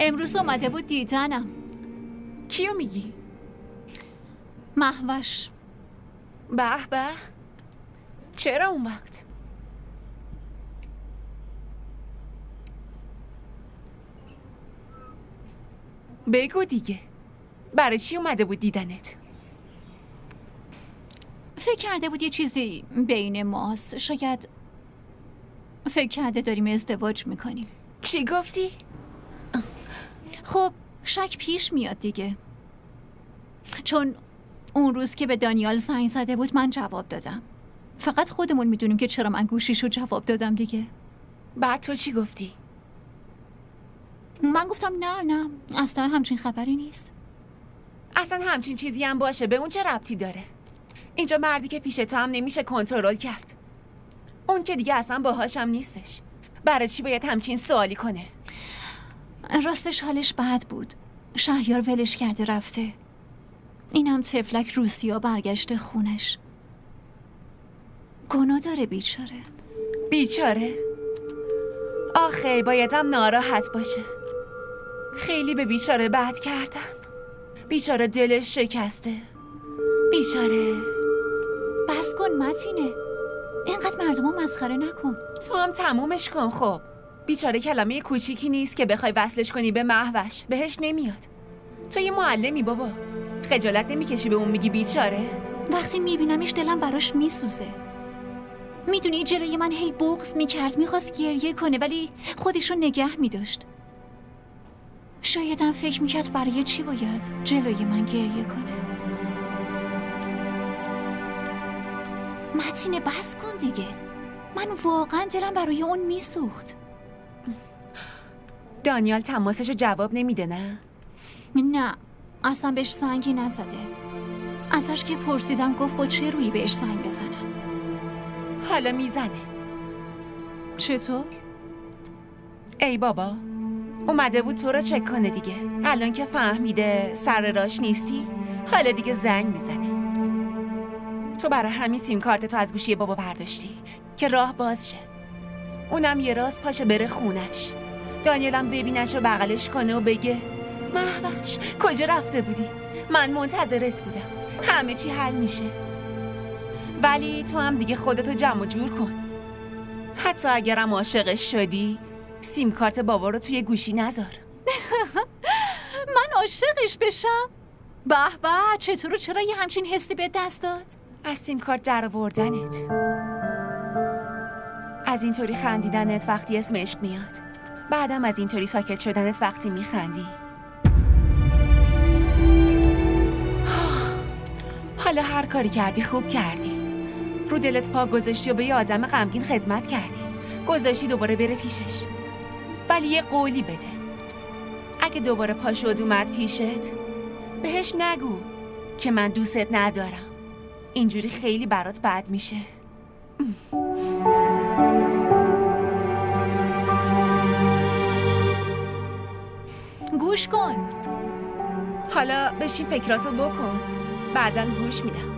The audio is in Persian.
امروز اومده بود دیدنم. کیو میگی؟ مهوش. به به، چرا اون وقت؟ بگو دیگه، برای چی اومده بود دیدنت؟ فکر کرده بود یه چیزی بین ماست. شاید فکر کرده داریم ازدواج میکنیم. چی گفتی؟ خب شک پیش میاد دیگه، چون اون روز که به دانیال زنگ زده بود من جواب دادم. فقط خودمون میدونیم که چرا من گوشیشو جواب دادم دیگه. بعد تو چی گفتی؟ من گفتم نه اصلا همچین خبری نیست. اصلا همچین چیزی هم باشه به اون چه ربطی داره؟ اینجا مردی که پیش تو هم نمیشه کنترل کرد. اون که دیگه اصلا باهاشم نیستش. برای چی باید همچین سوالی کنه؟ راستش حالش بد بود. شهریار ولش کرده رفته. اینم طفلک روسیا برگشته خونش. گناه داره بیچاره. بیچاره؟ آخه بایدم ناراحت باشه. خیلی به بیچاره بد کردن. بیچاره دلش شکسته. بیچاره. بس کن متینه، اینقدر مردمو مسخره نکن. تو هم تمومش کن. خب بیچاره کلمه کوچیکی نیست که بخوای وصلش کنی به مهوش. بهش نمیاد. تو یه معلمی بابا، خجالت نمیکشی به اون میگی بیچاره؟ وقتی میبینمش دلم براش میسوزه. میدونی جلوی من هی بغض میکرد، میخواست گریه کنه ولی خودشو نگه میداشت. شایدم فکر میکرد برای چی باید جلوی من گریه کنه. متینه بس کن دیگه، من واقعا دلم برای اون میسوخت. دانیال تماسشو جواب نمیده نه؟ نه اصلا بهش زنگی نزده. ازش که پرسیدم گفت با چه رویی بهش زنگ بزنم. حالا میزنه. چطور؟ ای بابا، اومده بود تو رو چک کنه دیگه. الان که فهمیده سر راش نیستی حالا دیگه زنگ میزنه. تو برای همین سیم کارت تو از گوشی بابا برداشتی که راه باز شه. اونم یه راست پاشه بره خونش. دانیالم ببینش و بغلش کنه و بگه مهوش کجا رفته بودی؟ من منتظرت بودم، همه چی حل میشه. ولی تو هم دیگه خودتو جمع و جور کن. حتی اگرم عاشقش شدی سیم کارت بابا رو توی گوشی نذار. من عاشقش بشم؟ به به، چطور و چرا یه همچین حسی به دست داد؟ از سیم کارت در آوردنت، از اینطوری خندیدنت وقتی اسم عشق میاد، بعدم از اینطوری ساکت شدنت وقتی میخندی. حالا هر کاری کردی خوب کردی. رو دلت پا گذاشتی و به یه آدم غمگین خدمت کردی. گذاشتی دوباره بره پیشش. ولی یه قولی بده، اگه دوباره پا شد اومد پیشت بهش نگو که من دوستت ندارم. اینجوری خیلی برات بد میشه. گوش کن. حالا بشین فکراتو بکن، بعداً گوش میدم.